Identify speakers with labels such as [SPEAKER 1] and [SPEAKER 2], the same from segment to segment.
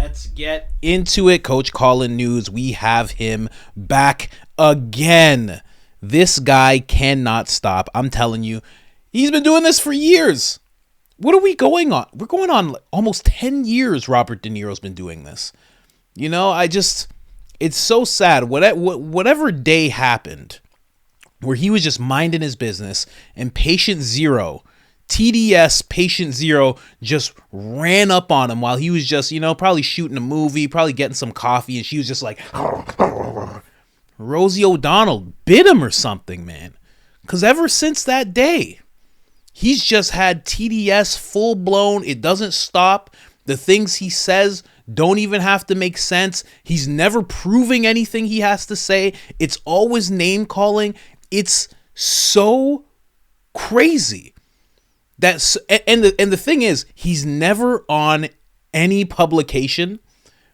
[SPEAKER 1] Let's get into it. Coach Colin news. We have him back again. This guy cannot stop. I'm telling you, he's been doing this for years. What are we going on? We're going on almost 10 years Robert De Niro's been doing this. You know, it's so sad. Whatever day happened where he was just minding his business and patient zero, TDS patient zero, just ran up on him while he was just, probably shooting a movie, probably getting some coffee, and she was just like, Rosie O'Donnell bit him or something, man. Because ever since that day, he's just had TDS full blown. It doesn't stop. The things he says don't even have to make sense. He's never proving anything he has to say. It's always name calling. It's so crazy. And the thing is, he's never on any publication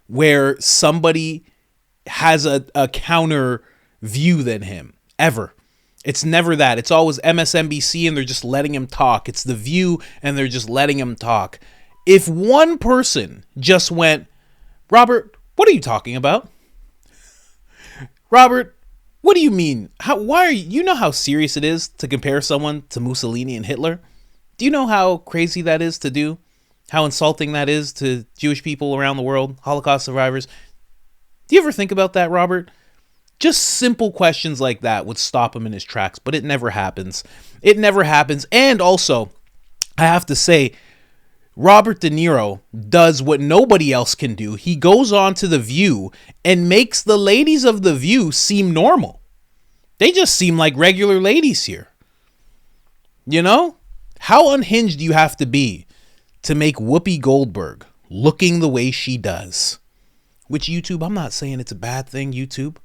[SPEAKER 1] where somebody has a counter view than him, ever. It's never that. It's always MSNBC and they're just letting him talk. It's The View and they're just letting him talk. If one person just went, Robert, what are you talking about? Robert, what do you mean? Why are you know how serious it is to compare someone to Mussolini and Hitler? Do you know how crazy that is to do? How insulting that is to Jewish people around the world, Holocaust survivors? Do you ever think about that, Robert? Just simple questions like that would stop him in his tracks, but it never happens. It never happens. And also, I have to say, Robert De Niro does what nobody else can do. He goes on to The View and makes the ladies of The View seem normal. They just seem like regular ladies here. You know? How unhinged do you have to be to make Whoopi Goldberg looking the way she does? Which YouTube, I'm not saying it's a bad thing, YouTube.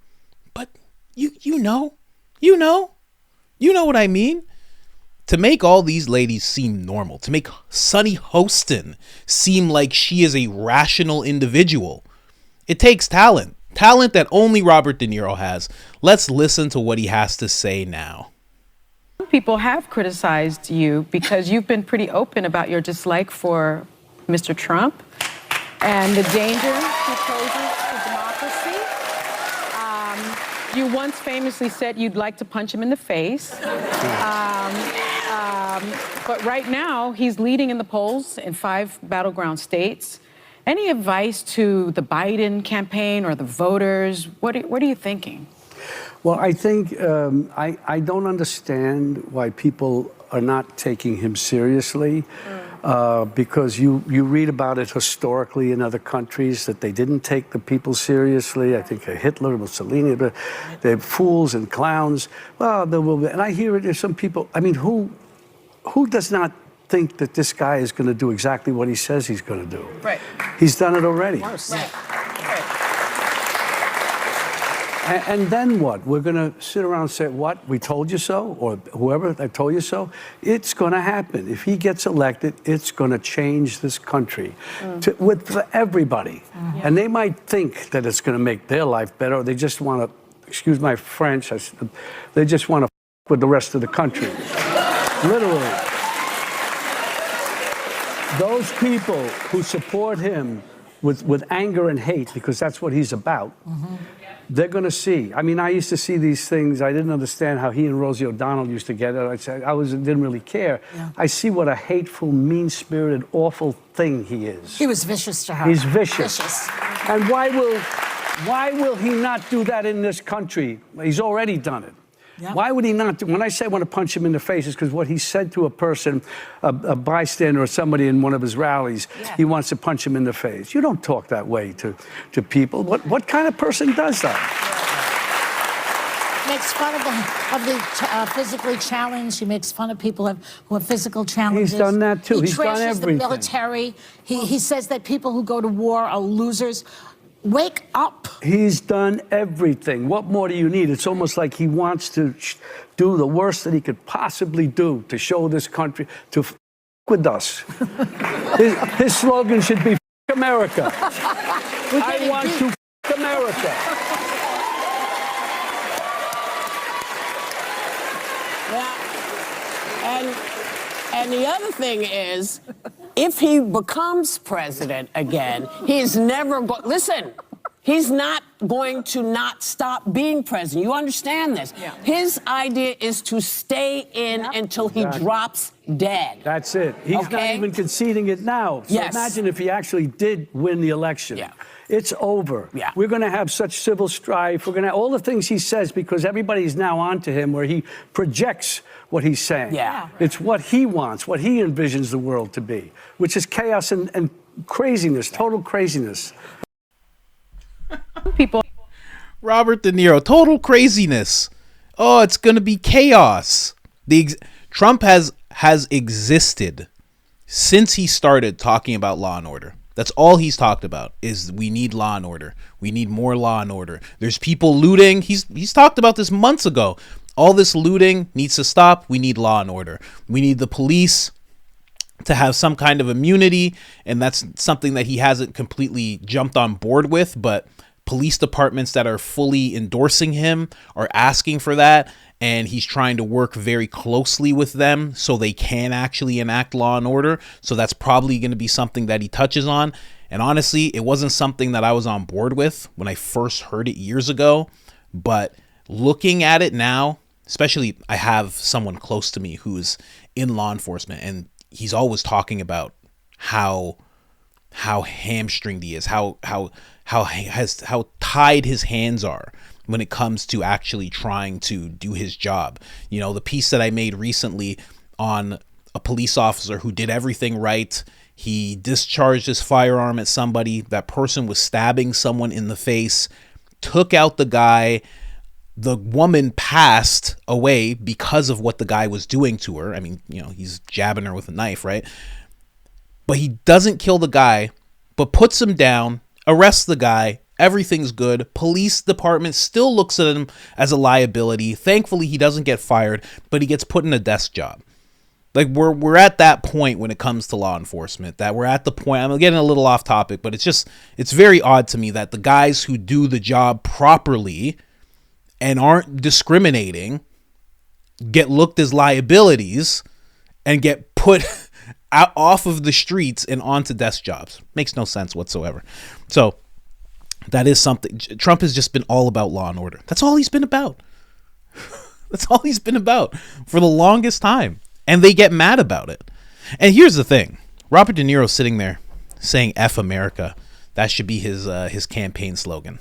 [SPEAKER 1] But you know what I mean? To make all these ladies seem normal, to make Sunny Hostin seem like she is a rational individual, it takes talent that only Robert De Niro has. Let's listen to what he has to say now.
[SPEAKER 2] People have criticized you because you've been pretty open about your dislike for Mr. Trump and the danger he poses to democracy. You once famously said you'd like to punch him in the face. But right now, he's leading in the polls in 5 battleground states. Any advice to the Biden campaign or the voters? What are you thinking?
[SPEAKER 3] Well, I think I don't understand why people are not taking him seriously. Because you read about it historically in other countries that they didn't take the people seriously. I think Hitler, Mussolini, they're fools and clowns. Well, there will be, and I hear it. There's some people. I mean, who does not think that this guy is going to do exactly what he says he's going to do?
[SPEAKER 2] Right.
[SPEAKER 3] He's done it already.
[SPEAKER 2] Right.
[SPEAKER 3] And then what? We're going to sit around and say, what? We told you so? Or whoever, I told you so? It's going to happen. If he gets elected, it's going to change this country for everybody. And they might think that it's going to make their life better. Or they just want to, excuse my French, they just want to with the rest of the country. Literally. Those people who support him with anger and hate, because that's what he's about, they're going to see. I mean, I used to see these things. I didn't understand how he and Rosie O'Donnell used to get it. Didn't really care. Yeah. I see what a hateful, mean-spirited, awful thing he is.
[SPEAKER 4] He was vicious to her.
[SPEAKER 3] He's vicious. And why will he not do that in this country? He's already done it. Yep. Why would he not do? When I say I want to punch him in the face, it's because what he said to a person, a bystander or somebody in one of his rallies, he wants to punch him in the face. You don't talk that way to people. What kind of person does that?
[SPEAKER 4] Makes fun of the physically challenged. He makes fun of people who have physical challenges.
[SPEAKER 3] He's done that too. He's done everything.
[SPEAKER 4] The military. He says that people who go to war are losers. Wake up. He's
[SPEAKER 3] done everything. What more do you need? It's almost like he wants to do the worst that he could possibly do to show this country to with us. His slogan should be America. I want to America.
[SPEAKER 5] Yeah. And the other thing is, if he becomes president again, he's never going, listen, he's not going to not stop being president. You understand this? Yeah. His idea is to stay in until he drops dead.
[SPEAKER 3] That's it. He's not even conceding it now. So imagine if he actually did win the election.
[SPEAKER 5] Yeah.
[SPEAKER 3] It's over. Yeah. We're going to have such civil strife. We're going to all the things he says, because everybody's now onto him, where he projects what he's saying. Yeah. It's what he wants, what he envisions the world to be, which is chaos and craziness, total craziness.
[SPEAKER 2] People.
[SPEAKER 1] Robert De Niro, total craziness. Oh, it's going to be chaos. Trump has existed since he started talking about law and order. That's all he's talked about, is we need law and order. We need more law and order. There's people looting. He's talked about this months ago. All this looting needs to stop. We need law and order. We need the police to have some kind of immunity, and that's something that he hasn't completely jumped on board with, but police departments that are fully endorsing him are asking for that, and he's trying to work very closely with them so they can actually enact law and order. So that's probably going to be something that he touches on. And honestly, it wasn't something that I was on board with when I first heard it years ago, but looking at it now, especially I have someone close to me who's in law enforcement, and he's always talking about how hamstringed he is, how tied his hands are when it comes to actually trying to do his job. You know, the piece that I made recently on a police officer who did everything right. He discharged his firearm at somebody. That person was stabbing someone in the face, took out the guy. The woman passed away because of what the guy was doing to her. I mean, you know, he's jabbing her with a knife, right? But he doesn't kill the guy, but puts him down, arrests the guy. Everything's good. Police department still looks at him as a liability. Thankfully, he doesn't get fired, but he gets put in a desk job. Like, we're at that point when it comes to law enforcement, that we're at the point, I'm getting a little off topic, but it's very odd to me that the guys who do the job properly and aren't discriminating get looked as liabilities and get put out off of the streets and onto desk jobs. Makes no sense whatsoever. So that is something. Trump has just been all about law and order. That's all he's been about. That's all he's been about for the longest time. And they get mad about it. And here's the thing. Robert De Niro sitting there saying F America. That should be his campaign slogan.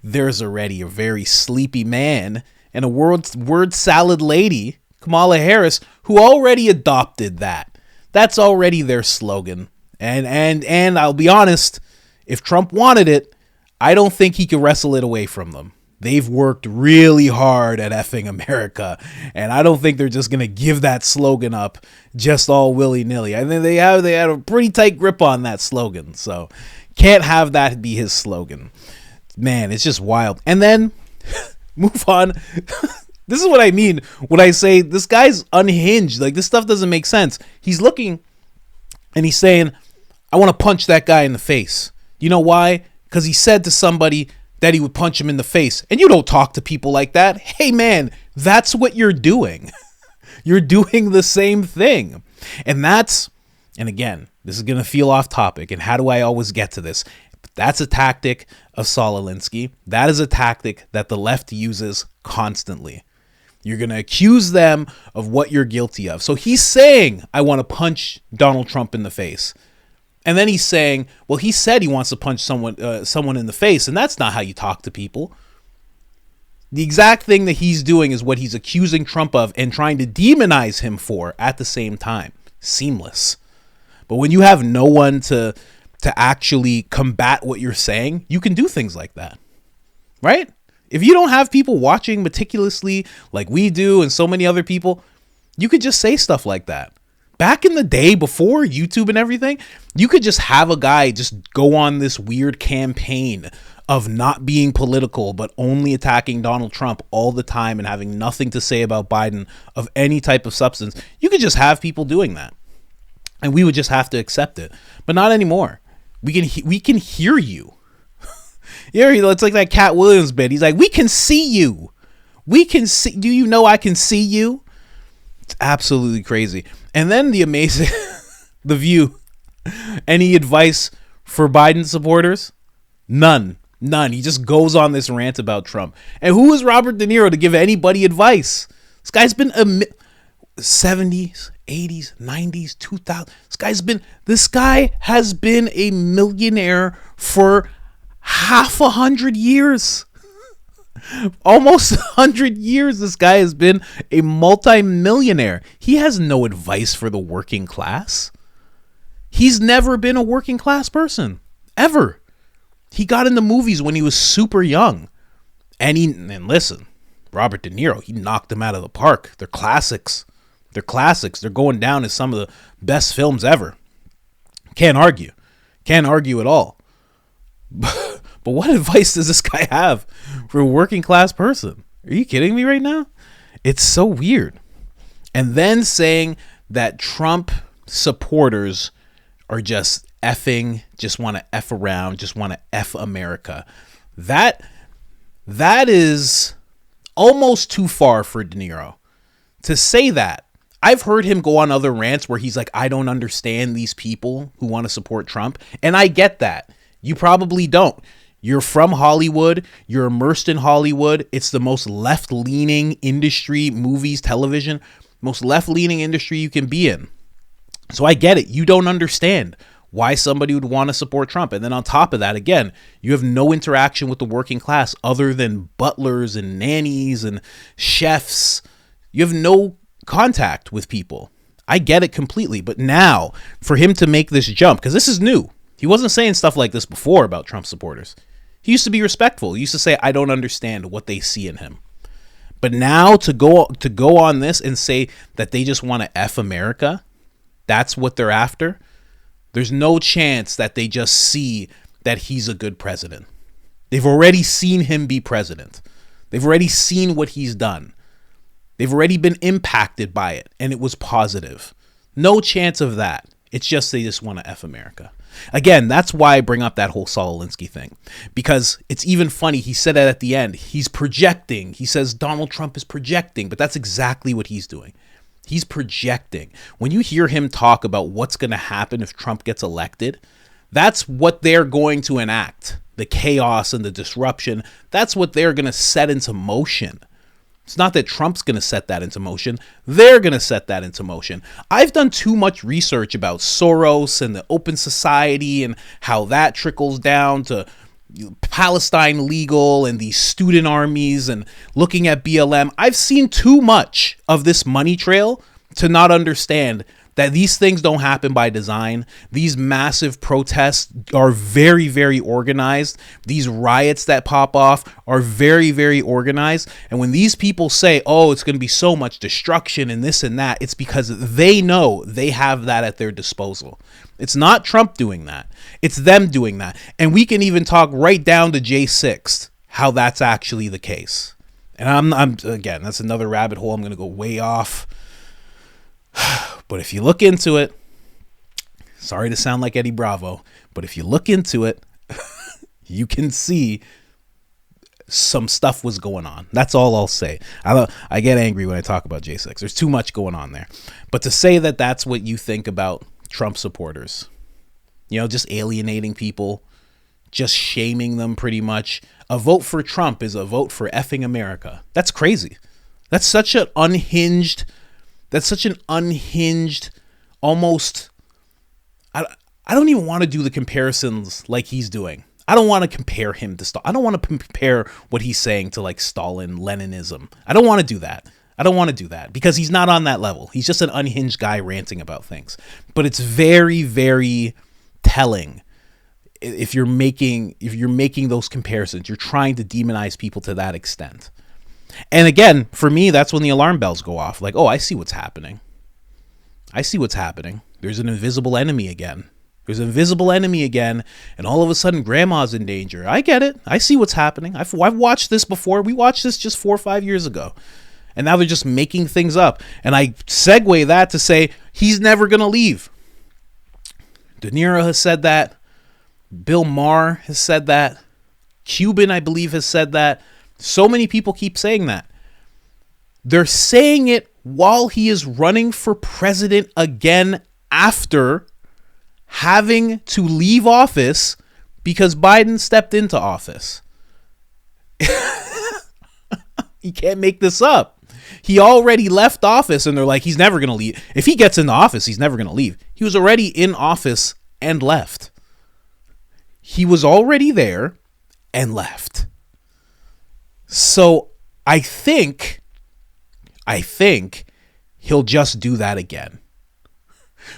[SPEAKER 1] There's already a very sleepy man and a word salad lady, Kamala Harris, who already adopted that. That's already their slogan. And I'll be honest, if Trump wanted it, I don't think he could wrestle it away from them. They've worked really hard at effing America, and I don't think they're just going to give that slogan up just all willy-nilly. I think they had a pretty tight grip on that slogan, so can't have that be his slogan. Man, it's just wild. And then move on. This is what I mean when I say this guy's unhinged. Like, this stuff doesn't make sense. He's looking and he's saying, I want to punch that guy in the face. You know why? Because he said to somebody that he would punch him in the face. And you don't talk to people like that. Hey, man, that's what you're doing. You're doing the same thing. And again, this is going to feel off topic. And how do I always get to this? But that's a tactic of Saul Alinsky. That is a tactic that the left uses constantly. You're going to accuse them of what you're guilty of. So he's saying, I want to punch Donald Trump in the face. And then he's saying, well, he said he wants to punch someone in the face, and that's not how you talk to people. The exact thing that he's doing is what he's accusing Trump of and trying to demonize him for at the same time. Seamless. But when you have no one to actually combat what you're saying, you can do things like that, right? If you don't have people watching meticulously like we do and so many other people, you could just say stuff like that. Back in the day before YouTube and everything, you could just have a guy just go on this weird campaign of not being political, but only attacking Donald Trump all the time and having nothing to say about Biden of any type of substance. You could just have people doing that and we would just have to accept it, but not anymore. We can hear you. It's like that Cat Williams bit. He's like, we can see you. We can see. Do you know I can see you? It's absolutely crazy. And then the amazing The View. Any advice for Biden supporters? None. He just goes on this rant about Trump. And who is Robert De Niro to give anybody advice? This guy's been 70s, 80s, 90s, 2000. This guy has been a millionaire for half 100 years. Almost 100 years this guy has been a multi-millionaire. He has no advice for the working class. He's never been a working class person, ever. He got into movies when he was super young. And listen, Robert De Niro, he knocked them out of the park. They're classics. They're going down as some of the best films ever. Can't argue at all. But what advice does this guy have for a working class person? Are you kidding me right now? It's so weird. And then saying that Trump supporters are just effing, just want to F around, just want to F America. That is almost too far for De Niro to say that. I've heard him go on other rants where he's like, I don't understand these people who want to support Trump. And I get that. You probably don't. You're from Hollywood. You're immersed in Hollywood. It's the most left-leaning industry, movies, television, most left-leaning industry you can be in. So I get it. You don't understand why somebody would want to support Trump. And then on top of that, again, you have no interaction with the working class other than butlers and nannies and chefs. You have no contact with people. I get it completely. But now for him to make this jump, because this is new. He wasn't saying stuff like this before about Trump supporters. He used to be respectful. He used to say, I don't understand what they see in him. But now to go on this and say that they just want to F America, that's what they're after. There's no chance that they just see that he's a good president. They've already seen him be president. They've already seen what he's done. They've already been impacted by it, and it was positive. No chance of that. It's just they just want to F America. Again, that's why I bring up that whole Saul Alinsky thing, because it's even funny. He said it at the end. He's projecting. He says Donald Trump is projecting, but that's exactly what he's doing. He's projecting. When you hear him talk about what's going to happen if Trump gets elected, that's what they're going to enact. The chaos and the disruption, that's what they're going to set into motion. It's not that Trump's going to set that into motion. They're going to set that into motion. I've done too much research about Soros and the Open Society and how that trickles down to Palestine Legal and these student armies and looking at BLM. I've seen too much of this money trail to not understand that these things don't happen by design. These massive protests are very, very organized. These riots that pop off are very, very organized. And when these people say, oh, it's going to be so much destruction and this and that, it's because they know they have that at their disposal. It's not Trump doing that. It's them doing that. And we can even talk right down to J6, how that's actually the case. And I'm again, that's another rabbit hole. I'm going to go way off. But if you look into it, sorry to sound like Eddie Bravo, but if you look into it, you can see some stuff was going on. That's all I'll say. I get angry when I talk about J6. There's too much going on there. But to say that that's what you think about Trump supporters, you know, just alienating people, just shaming them pretty much. A vote for Trump is a vote for effing America. That's crazy. That's such an unhinged... almost, I don't even want to do the comparisons like he's doing. I don't want to compare him to Stalin. I don't want to compare what he's saying to like Stalin, Leninism. I don't want to do that. Because he's not on that level. He's just an unhinged guy ranting about things. But it's very, very telling if you're making those comparisons. You're trying to demonize people to that extent. And again, for me, that's when the alarm bells go off. Like, oh, I see what's happening. There's an invisible enemy again. And all of a sudden, grandma's in danger. I get it. I see what's happening. I've watched this before. We watched this just 4 or 5 years ago. And now they're just making things up. And I segue that to say he's never going to leave. De Niro has said that. Bill Maher has said that. Cuban, I believe, has said that. So many people keep saying that. They're saying it while he is running for president again after having to leave office because Biden stepped into office. You can't make this up. He already left office and they're like, he's never going to leave. If he gets into office, he's never going to leave. He was already in office and left. He was already there and left. So I think he'll just do that again.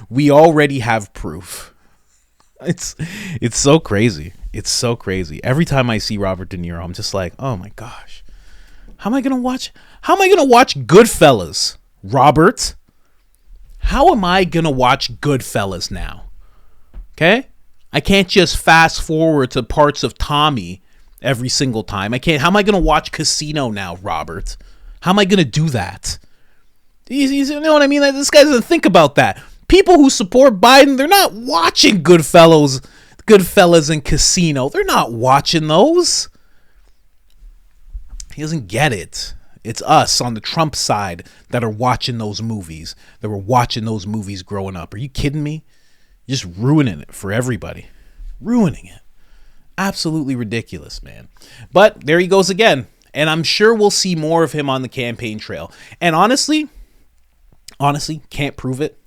[SPEAKER 1] We already have proof. It's so crazy. It's so crazy. Every time I see Robert De Niro, I'm just like, oh my gosh. How am I going to watch Goodfellas, Robert? How am I going to watch Goodfellas now? Okay? I can't just fast forward to parts of Tommy every single time. How am I going to watch Casino now, Robert? How am I going to do that? You know what I mean? This guy doesn't think about that. People who support Biden, they're not watching Goodfellas and Casino. They're not watching those. He doesn't get it. It's us on the Trump side that are watching those movies. That were watching those movies growing up. Are you kidding me? You're just ruining it for everybody. Ruining it. Absolutely ridiculous, man. But there he goes again. And I'm sure we'll see more of him on the campaign trail. And honestly, can't prove it.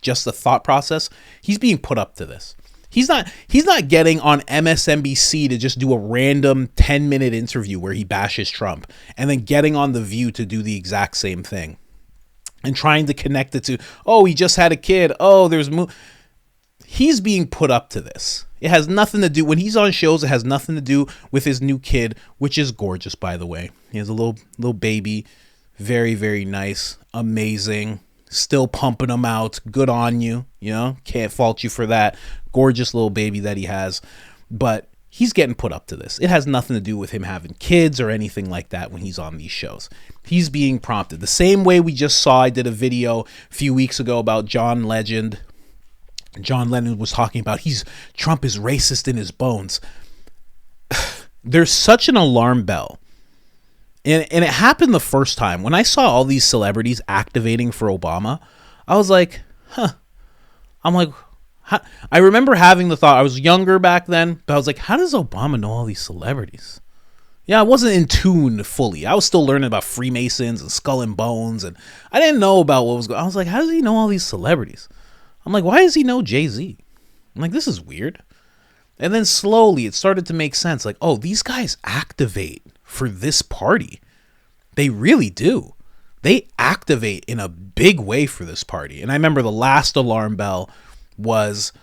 [SPEAKER 1] Just the thought process. He's being put up to this. He's not getting on MSNBC to just do a random 10-minute interview where he bashes Trump and then getting on The View to do the exact same thing and trying to connect it to, oh, he just had a kid. Oh, he's being put up to this. It has nothing to do, when he's on shows, it has nothing to do with his new kid, which is gorgeous, by the way. He has a little baby. Very, very nice. Amazing. Still pumping him out. Good on you. Can't fault you for that. Gorgeous little baby that he has. But he's getting put up to this. It has nothing to do with him having kids or anything like that when he's on these shows. He's being prompted. The same way we just saw, I did a video a few weeks ago about John Legend. John Lennon was talking about Trump is racist in his bones. There's such an alarm bell. And it happened the first time. When I saw all these celebrities activating for Obama, I was like, I'm like, I remember having the thought, I was younger back then, but I was like, how does Obama know all these celebrities? Yeah, I wasn't in tune fully. I was still learning about Freemasons and Skull and Bones, and I didn't know about what was going on. I was like, how does he know all these celebrities? I'm like, why does he know Jay-Z? I'm like, this is weird. And then slowly it started to make sense. Like, oh, these guys activate for this party. They really do. They activate in a big way for this party. And I remember the last alarm bell was,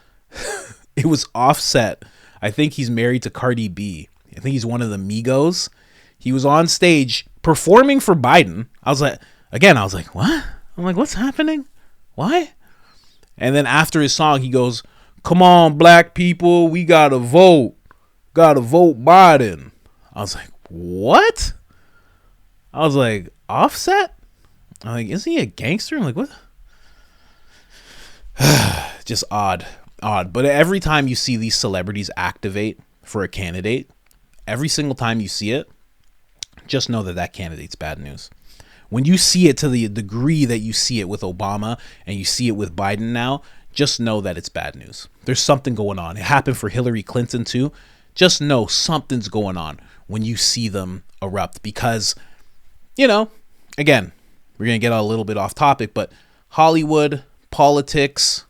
[SPEAKER 1] it was Offset. I think he's married to Cardi B. I think he's one of the Migos. He was on stage performing for Biden. I was like, what? I'm like, what's happening? Why? And then after his song, he goes, come on, black people, we gotta vote. Gotta vote Biden. I was like, what? I was like, Offset? I'm like, is he a gangster? I'm like, what? Just odd. But every time you see these celebrities activate for a candidate, every single time you see it, just know that candidate's bad news. When you see it to the degree that you see it with Obama and you see it with Biden now, just know that it's bad news. There's something going on. It happened for Hillary Clinton too. Just know something's going on when you see them erupt because, again, we're going to get a little bit off topic, but Hollywood, politics,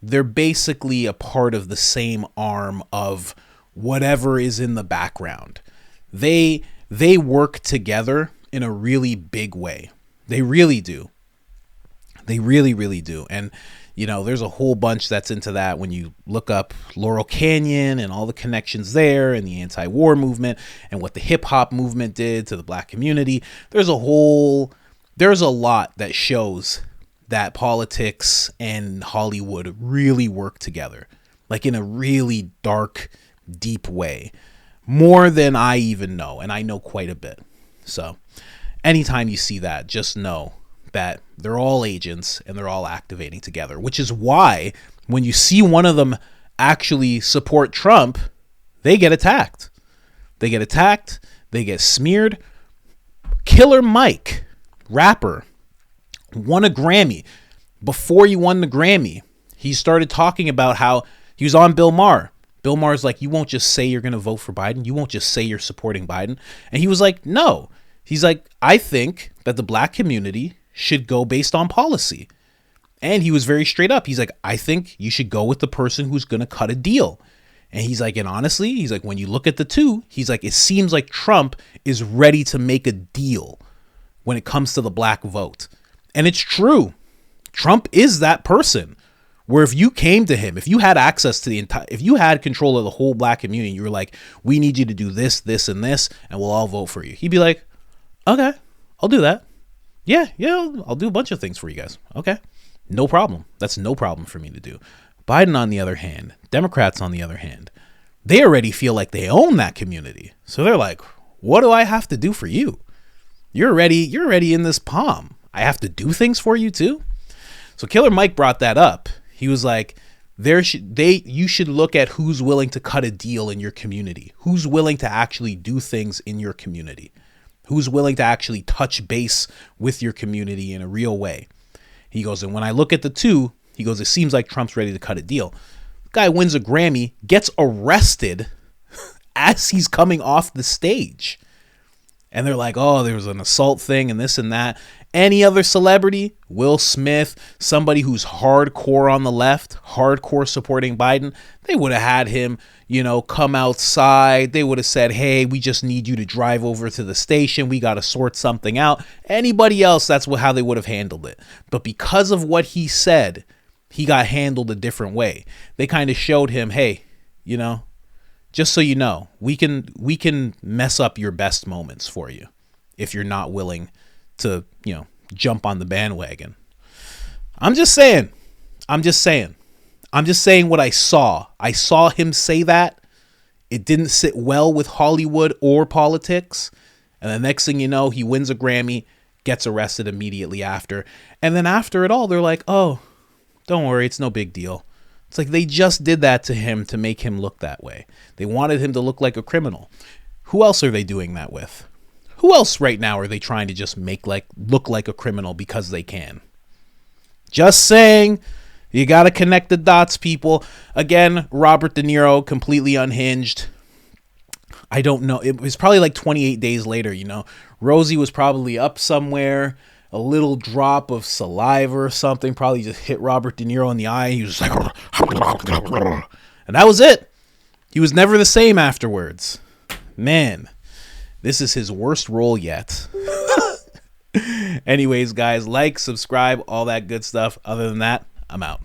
[SPEAKER 1] they're basically a part of the same arm of whatever is in the background. They work together in a really big way. They really do. They really, really do. And, there's a whole bunch that's into that when you look up Laurel Canyon and all the connections there and the anti-war movement and what the hip hop movement did to the black community. There's a lot that shows that politics and Hollywood really work together, like in a really dark, deep way, more than I even know. And I know quite a bit. So anytime you see that, just know that they're all agents and they're all activating together, which is why when you see one of them actually support Trump, they get attacked. They get smeared. Killer Mike, rapper, won a Grammy. Before he won the Grammy, he started talking about how he was on Bill Maher. Bill Maher's like, you won't just say you're going to vote for Biden. You won't just say you're supporting Biden. And he was like, no. He's like, I think that the black community should go based on policy. And he was very straight up. He's like, I think you should go with the person who's going to cut a deal. And he's like, and honestly, he's like, when you look at the two, he's like, it seems like Trump is ready to make a deal when it comes to the black vote. And it's true. Trump is that person where if you came to him, if you had access to if you had control of the whole black community, you were like, we need you to do this, this, and this, and we'll all vote for you. He'd be like, okay, I'll do that. Yeah, I'll do a bunch of things for you guys. Okay, no problem. That's no problem for me to do. Biden, on the other hand, Democrats, on the other hand, they already feel like they own that community. So they're like, what do I have to do for you? You're already in this palm. I have to do things for you too. So Killer Mike brought that up. He was like, you should look at who's willing to cut a deal in your community, who's willing to actually do things in your community, who's willing to actually touch base with your community in a real way. He goes, and when I look at the two, he goes, it seems like Trump's ready to cut a deal. Guy wins a Grammy, gets arrested as he's coming off the stage. And they're like, oh, there was an assault thing and this and that. Any other celebrity, Will Smith, somebody who's hardcore on the left, hardcore supporting Biden, they would have had him, come outside. They would have said, hey, we just need you to drive over to the station. We got to sort something out. Anybody else, that's how they would have handled it. But because of what he said, he got handled a different way. They kind of showed him, hey, just so you know, we can mess up your best moments for you if you're not willing to, jump on the bandwagon. I'm just saying what I saw. I saw him say that. It didn't sit well with Hollywood or politics. And the next thing you know, he wins a Grammy, gets arrested immediately after. And then after it all, they're like, oh, don't worry, it's no big deal. It's like they just did that to him to make him look that way. They wanted him to look like a criminal. Who else are they doing that with? Who else right now are they trying to just look like a criminal because they can? Just saying. You got to connect the dots, people. Again, Robert De Niro, completely unhinged. I don't know. It was probably like 28 days later, Rosie was probably up somewhere. A little drop of saliva or something probably just hit Robert De Niro in the eye. He was just like, and that was it. He was never the same afterwards. Man, this is his worst role yet. Anyways, guys, like, subscribe, all that good stuff. Other than that, I'm out.